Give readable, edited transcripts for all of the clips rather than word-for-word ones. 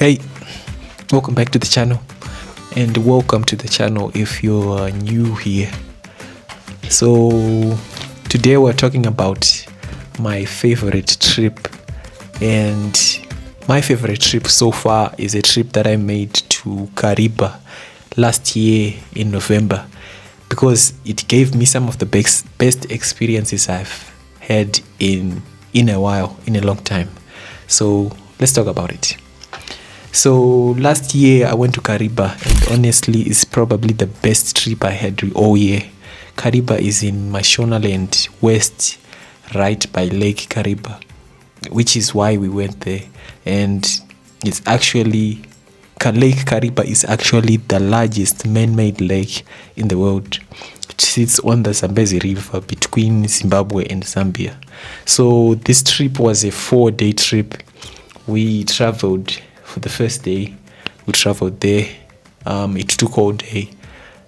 Hey, welcome back to the channel, and welcome to the channel if you're new here. So today we're talking about my favorite trip, and my favorite trip so far is a trip that I made to Kariba last year in November, because it gave me some of the best experiences I've had in a while, in a long time. So let's talk about it. So last year I went to Kariba, and honestly it's probably the best trip I had all year. Kariba is in Mashonaland West, right by Lake Kariba, which is why we went there. And it's actually, Lake Kariba is actually the largest man-made lake in the world. It sits on the Zambezi River between Zimbabwe and Zambia. So this trip was a 4-day trip. We traveled. For the first day, we traveled there. It took all day.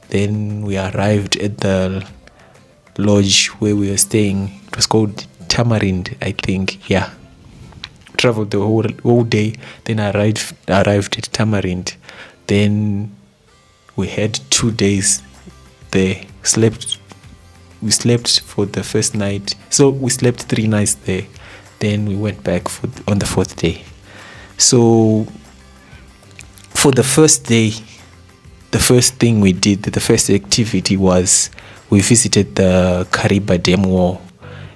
Then we arrived at the lodge where we were staying. It was called Tamarind, I think. Yeah. Traveled the whole day. Then arrived at Tamarind. Then we had 2 days there. We slept for the first night. So we slept 3 nights there. Then we went back on the 4th day. So for the first day, the first thing we did, the first activity was we visited the Kariba Dam wall.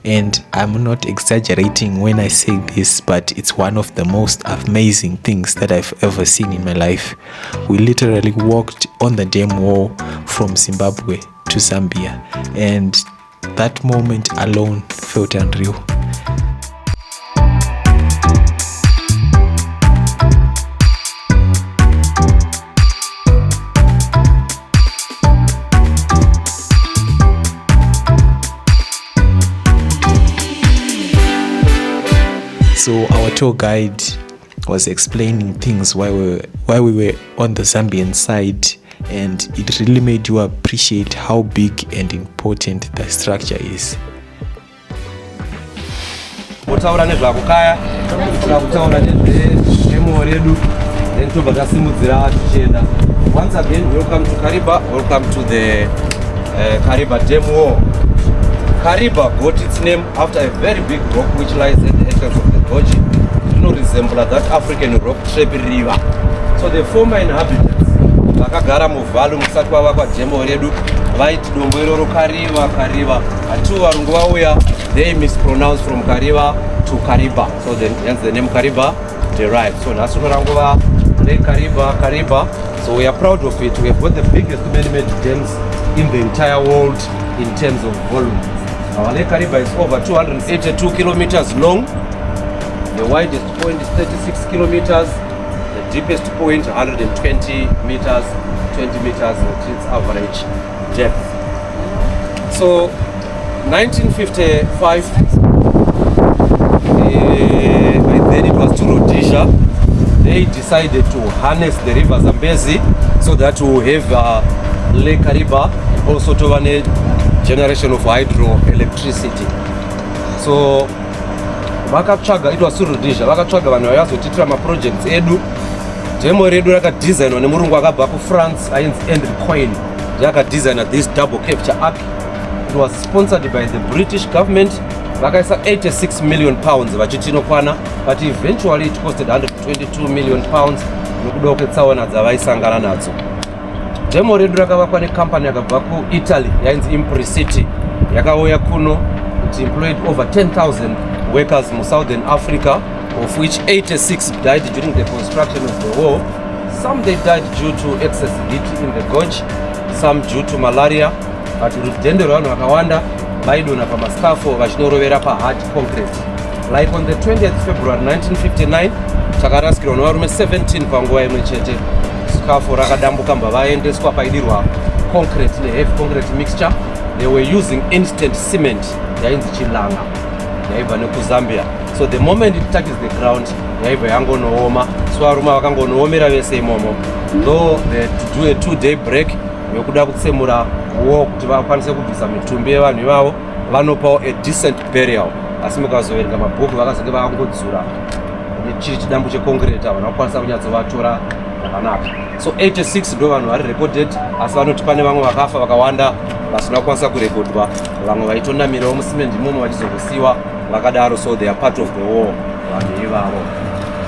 And I'm not exaggerating when I say this, but it's one of the most amazing things that I've ever seen in my life. We literally walked on the dam wall from Zimbabwe to Zambia, and that moment alone felt unreal. So our tour guide was explaining things while we were on the Zambian side, and it really made you appreciate how big and important the structure is. Once again, welcome to Kariba. Welcome to the Kariba Dam wall. Kariba got its name after a very big rock which lies at the entrance of the gorge. It resembles that African rock shaped river. So the former inhabitants, vakagara muvhalo musati kwava kwademo redu, vaiti dombo iroro Kariba. Until varungu vauya, they mispronounced from Kariba to Kariba. So hence the name Kariba derived. So nhasi unorangova Lake Kariba. So we are proud of it. We have got the biggest man-made dams in the entire world in terms of volume. Our Lake Kariba is over 282 kilometers long. The widest point is 36 kilometers. The deepest point 120 meters, 20 meters its average depth. So 1955, by then it was to Rhodesia. They decided to harness the river Zambezi so that we will have Lake Kariba also to run a generation of hydroelectricity. So vakatsvaga, it was to Rhodesia, vakatsvaga vanhu vaizotitira maprojects edu. Demo redu rakadesignwa nemurungu akabva kuFrance ainzi Henry Coyne. Rakadesignwa this double capture arc. It was sponsored by the British government. Vakaisa 86 million pounds vachitinokwana, but eventually it costed 122 million pounds nokuda kwetsaona dzavaisangana nadzo. Demo redu rakavakwa necompany yakabva kuItaly yainzi Impri City. Yakauya kuno. It employed over 10,000 workers in Southern Africa, of which 86 died during the construction of the wall. Some they died due to excess heat in the gorge, some due to malaria, but rudende rwanu vakawanda vaidona pamascafo vachinorovera pahard concrete. Like on the 20th February 1959, takarasikirwa nevarume 17 panguva imwe chete. Scafo rakadambuka mbva vaendeswa paidirwa concrete neheavy concrete mixture. They were using instant cement yainzi chilanga yaibva nekuzambia. So the moment it touches the ground yaibva yangonooma. So varume vakangonoomera vese imomo. Though they had to do a 2-day break yokuda kutsemura wall kuti vakwanise kubvisa mitumbi yevanhu ivavo, vanopawo a decent burial. Asi mukazoverenga mabhuku vakazenge vakangodzura chiri chidambu checoncrete vanhu vakwanisa kunyatsovatora zvakanaka. So 86 ndo vanhu vari recorded, asi vanoti pane vamwe vakafa vakawanda vasina kukwanisa kurekodwa, vamwe vaitonamirawo musimende imomo vachizongosiyiwa vakadaro. So they are part of the war vanhu ivavo.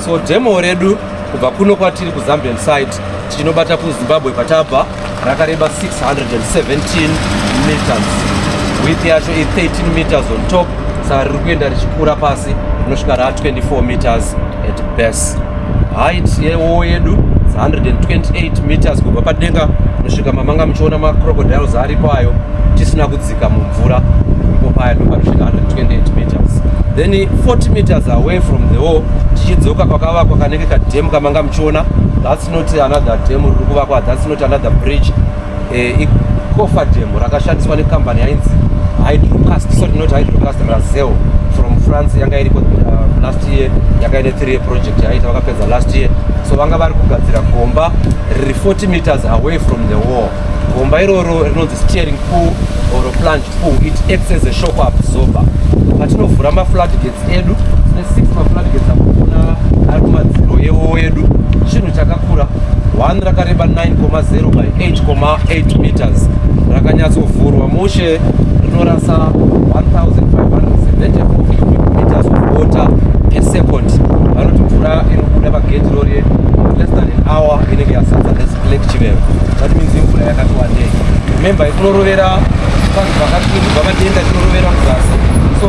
So demo redu kubva kuno kwatiri kuzambian side tichinobata kuzimbabwe patabva rakareba 617 meters, width yacho i13 meters on top, saka riri kuenda richikura pasi rinosvika ra24 meters at base. Height yewo yedu 128 meters kubva padenga kusvika mamanga muchiona macrocodiles aripo ayo tisina kudzika mumvura, ipo paya ndopanosvika 128 meters. Then 40 meters away from the wall tichidzoka kwakavakwa kanenge kadhemu kamanga muchiona. That's not another dam riri kuvakwa, that's not another bridge. Ikofa dam rakashandiswa nekambani yainzi hydrocast, sorry not hydrocast, Razel from France, yanga iriko last year, yanga ine 3 project yaita vakapedza last year. So vanga vari kugadzira gomba riri 40 meters away from the wall. Gomba iroro rinonzi steering pool or plunge pool. It acts as a shock absorber. Patinovhura mafloodgates edu, tine 6 mafloodgates akukona ari kumadziro yewo edu. Chinhu chakakura 1 rakareba 9.0 by 8.8 meters, rakanyatsovhurwa. Mushe rinorasa 1574 cubic meters of water per second. Vanoti mvura inobuda pagate rori less than an hour inenge yasadza Lake Chivero. That means imvura yakati wandei. Remember ikunorovera vanhu vakatwirirwa vadenga tinorovera muzasi, so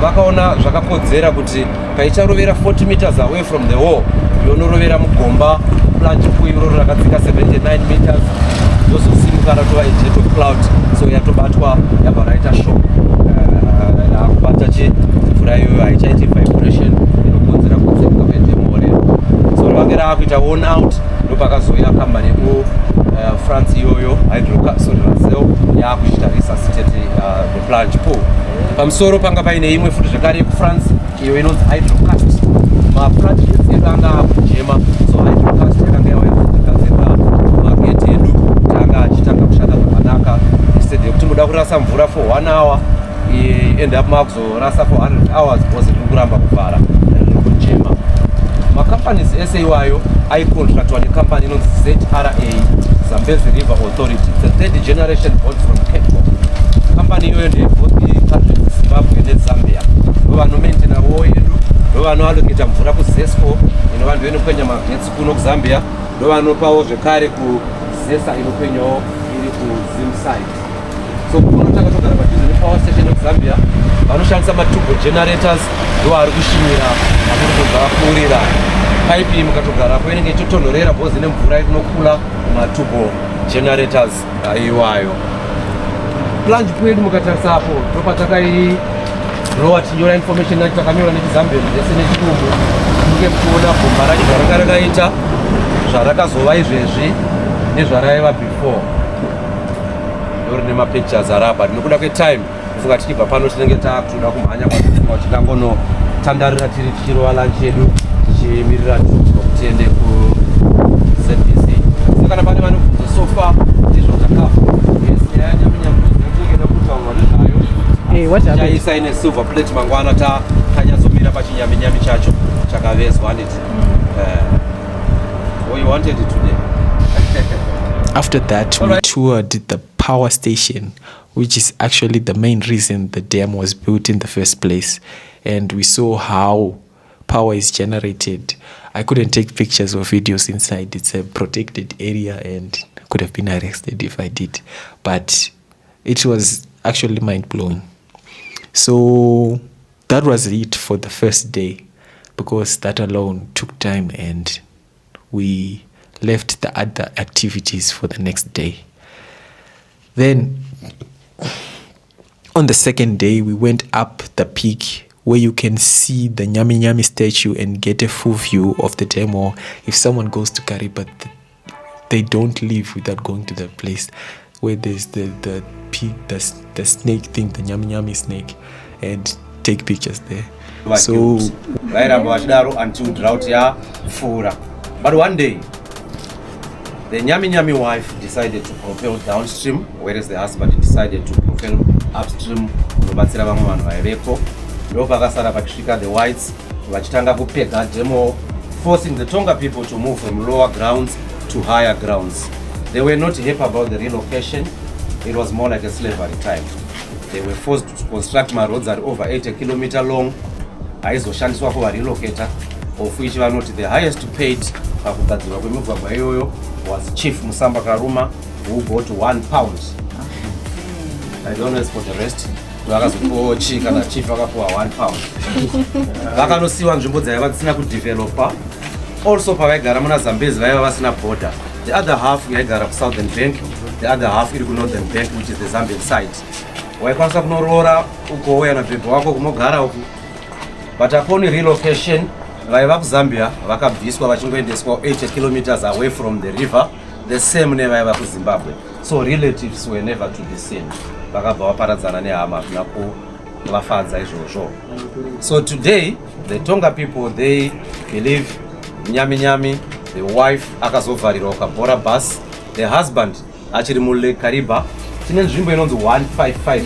vakaona zvakakodzera kuti paicharovera 40 meters away from the wall yonorovera mugomba plunge pool iroro rakadzika 79 meters ndozosimuka ratova jet of cloud. So yatobatwa yabva raita shock, akubata chimvura iyoyo haichaiti vibration inokonzera kutsemuka kwedhemore. So rvange raakuita worn out, ndopakazoya kambani yeku France iyoyo Razel yakuchita resuscitate the plunge pool. Pamusoro panga paine imwe futi zvakare yekufrance iyo inonzi hydrocast. Mafloodgates edu anga akujema, so hydrocast yakanga yauya kugadzira magate edu tanga achitanga kushanda zvakanaka. Instead yekuti muda kurasa mvura for 1 hour end up makuzorasa for 100 hours because riri kuramba kuvhara riri kujema. Macompanies ese iwayo aicontractwa necompany inonzi ZRA, Zambezi River Authority. It's a third generation bought from Cape Town. Company iyoyo ndeyeboth countries Zimbabwe neZambia. Ndovanomaintaina wo yedu, ndovanoallocata mvura kuZesco inova ndiyo inopenya magetsi kuno kuZambia, ndovanopawo zvekare kuZesa inopenyawo iri kuZim side. So kunotanga togara padhuze nepower station yekuZambia vanoshandisa maturbo generators, ndo ari kushimira vakurikubva vapfuurira. Pipe iyi mukatogarapo inenge ichitonhorera bhozi nemvura inokula maturbo generators iwayo. Plunge pool mukatarisa apo ndopatakai rowa tinyora information yacho takanyora nechiZambian yese nechitumbu, munge muchiona gomba racho zvaranga rakaita, zvarakazova izvezvi nezvaraiva before. Ndori nemapictures arapa. Nekuda kwetime kufunga tichibva pano tinenge takutoda kumhanya kwakufunga kuti tangonotandarira tiri tichirova lunch yedu tichimirira kuti tiende kuZBC. So kana pane vanobvunza so far ndizvo takafa. Yes, Nyami Nyami ndinenge kutaura nezvayo. What happened? Chaisa ine silver plate mangwana tanyatsomira pachinyami nyami chacho chakavezwa nditi. We wanted it today. After that, we toured the power station, which is actually the main reason the dam was built in the first place. And we saw how power is generated. I couldn't take pictures or videos inside. It's a protected area and I could have been arrested if I did. But it was actually mind-blowing. So that was it for the first day, because that alone took time and we left the other activities for the next day. Then on the second day, we went up the peak where you can see the Nyami Nyami statue and get a full view of the dam. Or if someone goes to Kariba, they don't leave without going to the place where there's the peak, the snake thing, the Nyami Nyami snake, and take pictures there. So until drought full. But one day the Nyami Nyami wife decided to propel downstream, whereas the husband decided to propel upstream. Ndo pakasara pakasvika the whites vachitanga kupedza demo, forcing the Tonga people to move from lower grounds to higher grounds. They were not happy about the relocation. It was more like a slavery time. They were forced to construct my roads that are over 80 kilometers long. Aizoshandiswa kuva relocator, of which vanoti the highest paid pakugadzirwa kwemigwagwa iyoyo was Chief Musamba Karuma, who got £1. I don't know for the rest. Vakazopuwa chi kana chief vakapuwa £1. Vakanosiwa nzvimbo dzaiva dzisina kudevelopa. Also pavaigara muna Zambezi vaiva vasina border. The other half yaigara kuSouthern Bank, the other half iri kuNorthern Bank, which is the Zambian side. Waikwanisa kunorora uko uya nabhebhe wako kumogara uku. But upon relocation, vaiva kuZambia vakabviswa vachingoendeswa 80 kilometers away from the river, the same nevaiva kuZimbabwe. So relatives were never to be seen. Vakabva vaparadzana nehama kuna kuvafadza izvozvo. So today, the Tonga people, they believe Nyami Nyami, the wife akazovharirwa ukabhora bus, the husband achiri mule Kariba. Tine nzvimbo inonzi 155,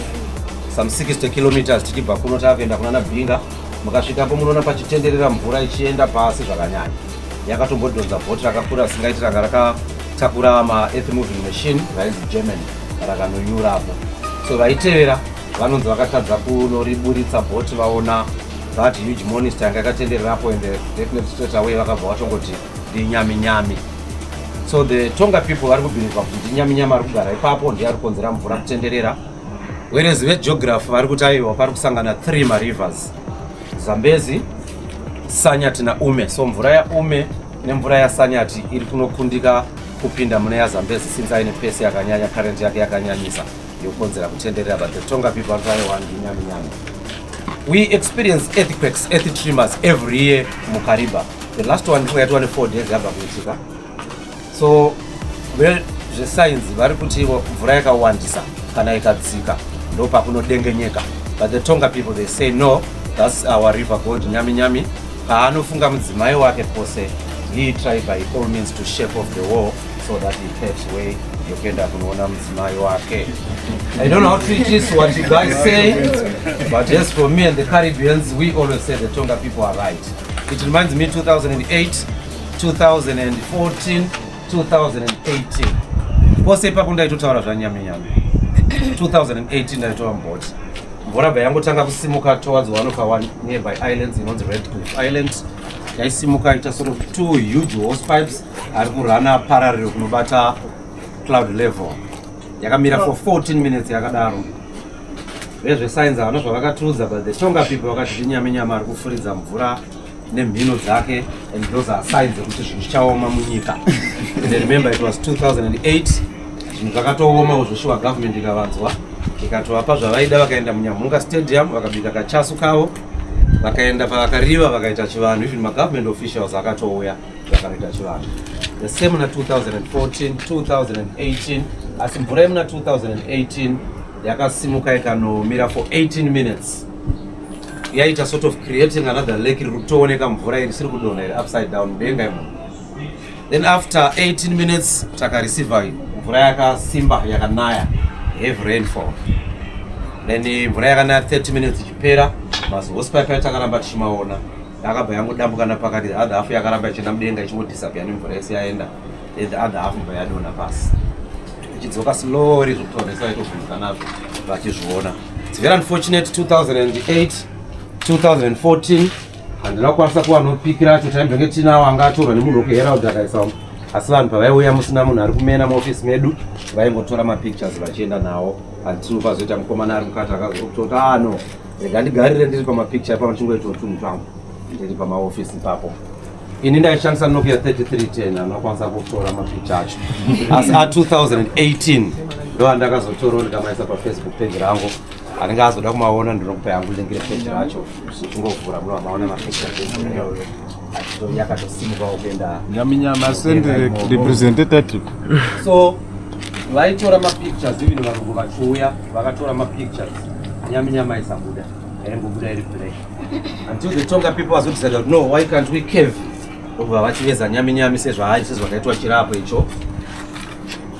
some 60 kilometers tichibva kuno tavakuenda kuna Bhinga. Mukasvikapo munoona pachitenderera mvura ichienda pasi zvakanyanya. Yakatombodonza bhoti rakakura singaiti ranga rakatakura ma-earth moving machine rainzi German rakanoyurapo. So vaitevera vanonzi vakatadza kunoriburitsa bhoti vaona that huge monster yanga yakatendererapo, and definitely straight away vakabva vatongoti ndiNyami Nyami. So the Tonga people vari kubhirigwa kuti ndiNyami Nyami ari kugara ipapo ndiye ari kukonzera mvura kutenderera. Whereas vegeography vari kuti aiwa pari kusangana 3 rivers: Zambezi, Sanyati naUme. So mvura yaUme nemvura yaSanyati iri kunokundika kupinda mune yaZambezi since aine pesi yakanyanya, current yake yakanyanyisa yokonzera kutenderera. But the Tonga people vari kuti ndiNyami Nyami. We experience earthquakes, earth tremors every year mukariba. The last one we had 24 days yabva kuitika. So zvesainzi vari kuti mvura yakawandisa kana ikadzika ndopakunodengenyeka. But the Tonga people, they say no, that's our river god Nyami Nyami. Paanofunga mudzimai wake pose, he tried by all means to shake off the wall so that he paves way yokuenda kunoona mudzimai wake. I don't know how true it is what you guys say, but yes, for me and the Caribbeans, we always say the Tonga people are right. It reminds me 2008, 2014, 2018. Pose ipapo ndaitotaura zvaNyami Nyami. 2018 ndaitova mboti. Mvura bva yangotanga kusimuka towards one of our nearby islands inonzi Red Cliff Island. Yaisimuka ita sort of 2 huge hose pipes ari kurana parallel kunobata cloud level. Yakamira for 14 minutes yakadaro. Vezvesainzi havana zvavakatiudza, but the Tonga people vakati ndiNyami Nyami ari kufuridza mvura nemhino dzake, and those are signs ekuti zvinhu zvichaoma munyika. And remember it was 2008, zvinhu zvakatooma uzvoshuwa government ikavanzwa ikatovapa zvavaida, vakaenda muNyamhunga stadium vakabika kachasu kavo, vakaenda paKariba vakaita chivanhu. Even ma-government officials akatouya vakaita chivanhu. The same na 2014, 2018, asi mvura yemuna 2018 yakasimuka ikanomira for 18 minutes. Yaita sort of creating another lake, rutooneka mvura irisiri kudonhera upside down benga imo. Then after 18 minutes takareceive mvura yakasimba yakanaya, heavy rainfall. Then mvura yakanaya 30 minutes ichipera, mazihosepipe yatakaramba tichimaona yakabva yangodambuka napakati, the other half yakaramba ichienda mudenga ichingodisappear nemvura yese yaenda, then the other half mvura yadonha pasi ichidzoka slowly zvokutonesa itovhunduka nazvo vachizviona. It's very unfortunate. 2008, 2014 handina kukwanisa kuva nopikira acho taimbenge tinawo anga atorwa nemunhu wekuherald akaisamo, asi vanhu pavaiuya musina munhu ari kumena muofisi medu vaingotora mapictures vachienda nawo. Handitino pazoita mukomana ari mukati akazokutoti no, rega ndigarire ndiri pamapicture ipapo ndichingoitawo tunhu twangu ndiri pamaofisi ipapo. Ini ndaishandisa Nokia 3310 anokwanisa kutora mapicture acho. Asi a2018 ndo andakazotora ndikamaisa paFacebook page rangu. Anenge azoda kumaona ndinokupa yangu link repage racho tingovhura munomaona mapicture acho yakatosimuka kuenda Nyami Nyami send representative. So vaitora mapictures, even varungu vachiuya vakatora mapictures, Nyami Nyami aisabuda, yaingobuda iri black. Until the Tonga people was decided, no, why can't we cave obva vachiveza Nyami Nyami sezvakaitwa chirapo icho.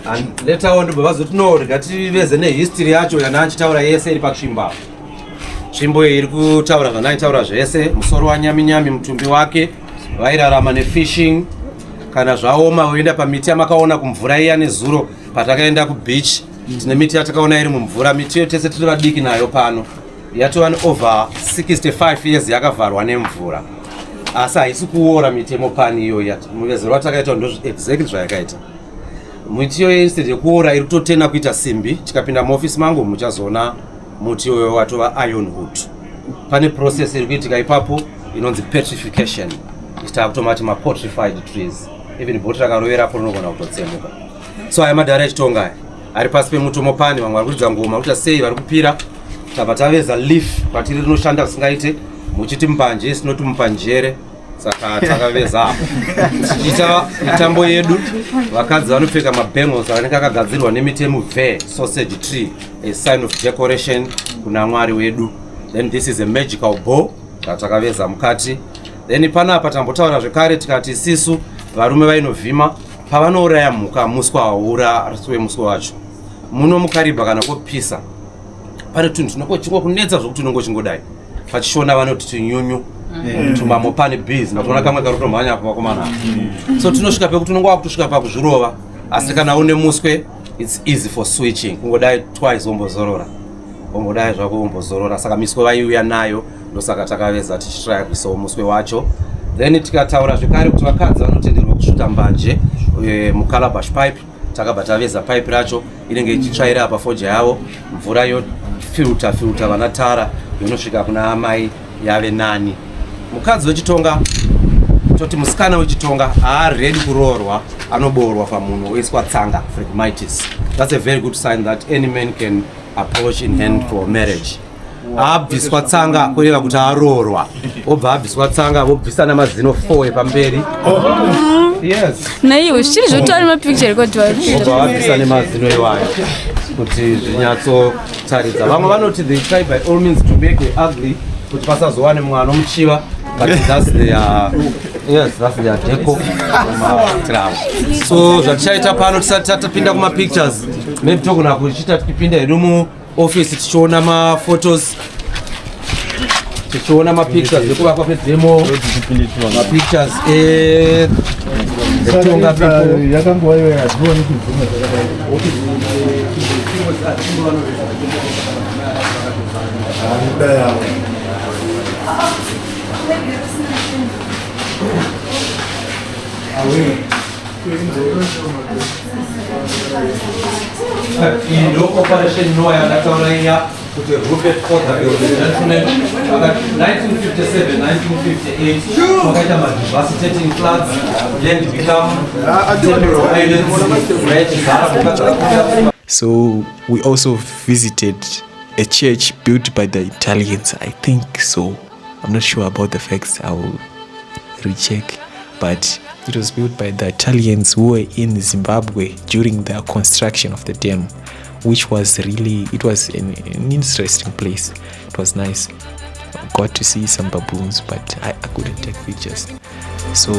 And later on ndobva vazoti no, rega tiveze nehistory yacho yana achitaura yese iri patsvimba. nzvimbo iri kutaura zvanaitaura zvese. Musoro waNyami Nyami, mutumbi wake, vairarama nefishing. Kana zvaoma woenda pamiti yamakaona kumvura iya nezuro patakaenda kubeach. Tine miti yatakaona iri mumvura. Miti yo tese tiri vadiki nayo pano. Yatova over 65 years yakavharwa nemvura. Asi haisi kuora miti yemopani iyoya. Muvezero watakaita ndo exactly zvayakaita. Miti iyoyo instead yekuora iri kutotena kuita simbi. Tikapinda muofisi mangu muchazoona muti iyoyo watova ironwood. Pane process iri kuitika ipapo inonzi petrification. Ichita kutomati petrified trees. Even bhoti rakaroverapo rinogona kutotsemuka. So aya madhara echitonga ari pasi pemuti wemopani. Vamwe vari kuridza ngoma kuti sei vari kupira. Tabva taveza leaf kwatiri rinoshanda kusingaite. Muchiti mbanje sinoti mupanjere. Saka takaveza apo. Tichiita mitambo yedu. Vakadzi vanopfeka mabangles anenge akagadzirwa nemiti yemuvhe, sausage tree, a sign of decoration kuna Mwari wedu. Then this is a magical bow yatakaveza mukati. Then panapa tambotaura zvekare tikati sisu varume vainovhima pavanouraya mhuka muswa waura rasiwe muswa wacho. Muno muKariba kana kopisa. Pane tunhu tunokochingwa kunetsa zvokuti unongochingodai. Pachishona vanoti tunyunyu. Tumamo pane bees natoona kamwe karotomhanya apo vakomana. So tunosvika pekuti unongwa kutosvika pakuzvirova. Asi kana une muswe it's easy for switching. Kungodai twice wombozorora. Wombodai zvako wombozorora. Saka miswe vaiuya nayo ndosaka takaveza tichitry kuisawo muswe wacho. Then tikataura zvekare kuti vakadzi vanotenderwa kusvuta mbanje mukalabash pipe. Takabva taveza pipe racho inenge ichitsvaira apa foja yavo. Mvura yo filter vanatara yonosvika kuna amai yave nani. Mukadzi wechitonga toti musikana wechitonga ready kuroorwa anoboorwa pamunhu oiswa tsanga phlegmitis. That's a very good sign that any man can approach in hand for marriage. Abviswa tsanga kureva kuti aroorwa. Obva abviswa tsanga vobvisa namazino 4 epamberi. Yes. Naiwe zvichiri zvotori mapicture kuti obva abvisa nemazino iwayo kuti zvinyatsotaridza. Vamwe vanoti they try by all means to make it ugly kuti pasazowane mwana muchiva. But that's their deco. So zvatichaita pano tisati tatapinda kuma pictures. Maybe togona kuchita tikipinda hedu muoffice tichiona maphotos. Tichiona mapictures ekuvakwa pedemo. Mapictures etonga people. Yakangova iwe hazvioni kubvuma zvakadai. In no operation no yandatauraiya kuti Rupert Porter gentleman 1957 1958 wakaita madevastating floods then become several islands. So we also visited a church built by the Italians, I think so. I'm not sure about the facts, I'll recheck. But it was built by the Italians who were in Zimbabwe during the construction of the dam, which was really, it was an interesting place. It was nice. I got to see some baboons, but I couldn't take pictures. So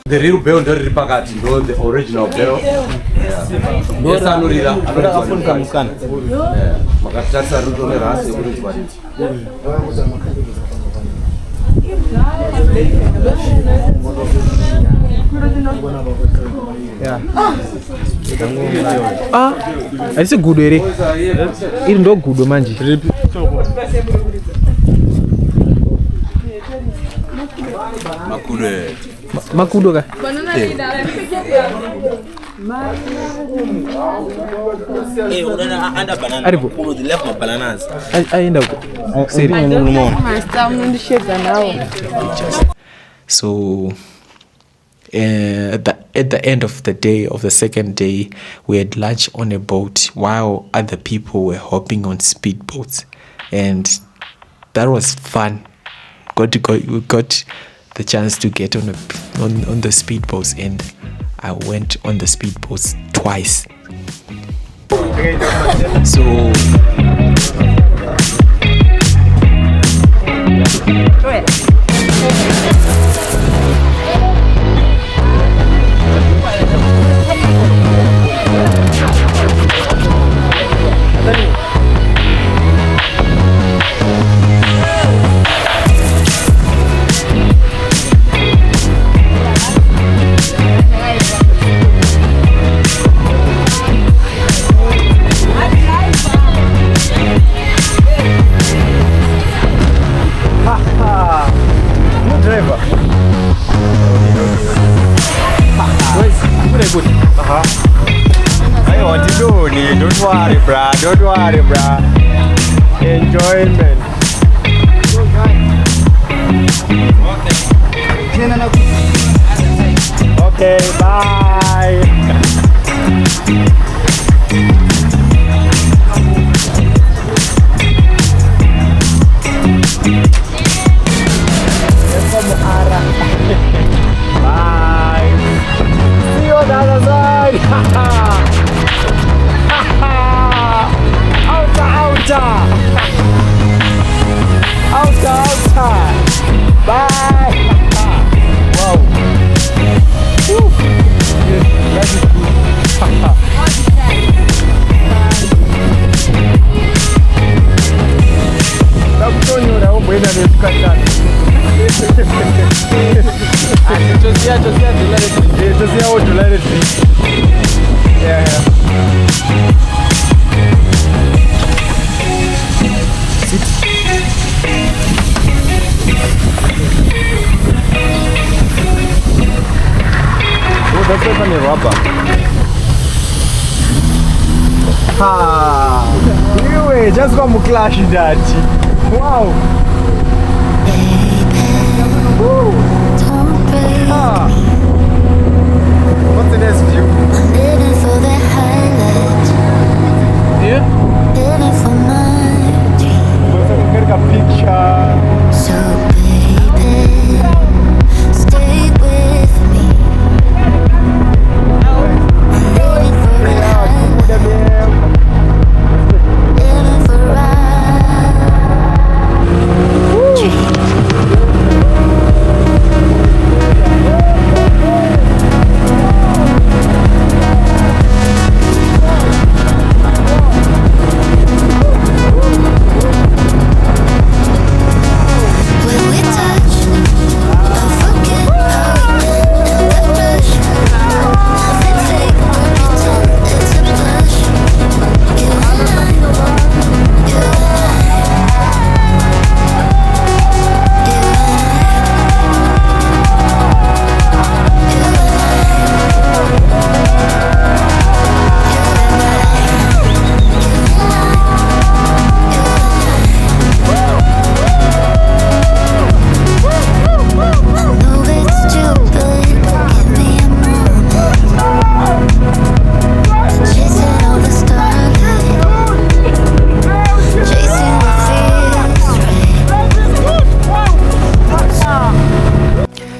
The real bell ndo riri pakati, ndo the original bell. Yes, anorira mukana. Makatarisa rudo nerasi yekurinzwa rinzi. Haisi gudo ere. Iri ndo gudo manje. Makudo ka. Aripo. So at the end of the day, of the second day, we had lunch on a boat while other people were hopping on speedboats, and that was fun. We got the chance to get on the speedboats, and I went on the speedboats twice. So don't worry, bruh. Enjoyment. Okay, bye. Bye. See you on the other side. Outside. Bye. Wow. Woo. That is good. Yeah. That's even a rubber. Anyway, just come clash that. Wow. Woo. What's the next view? I'm living for the highlights. yeah. Living for my dream. Take a picture. So baby, stay with me. Living for the highlights. Living for our dream.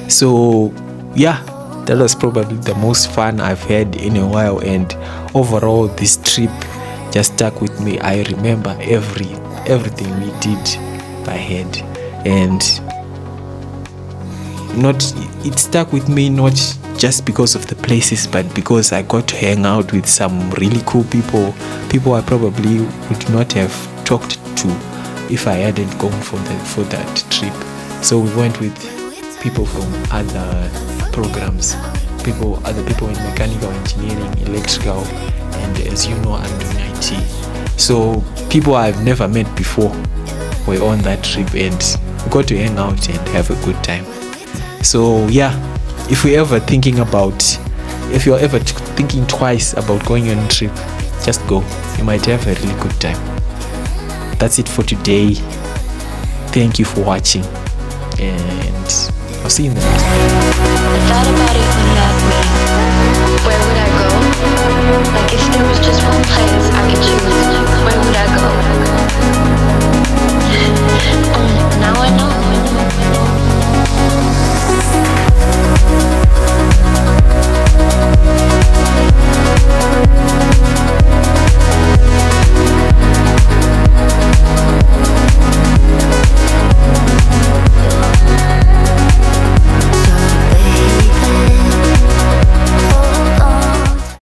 So yeah, that was probably the most fun I've had in a while, and overall this trip just stuck with me. I remember everything we did by head, and not it stuck with me, not just because of the places, but because I got to hang out with some really cool people I probably would not have talked to if I hadn't gone for that trip. So we went with people from other programs, other people in mechanical engineering, electrical, and as you know, I'm doing IT. So people I've never met before were on that trip, and we got to hang out and have a good time. So yeah, if you're ever thinking twice about going on a trip, just go. You might have a really good time. That's it for today. Thank you for watching, and I'll see you in the next one. I thought about it when you asked me, where would I go? Like if there was just one place I could choose, where would I go?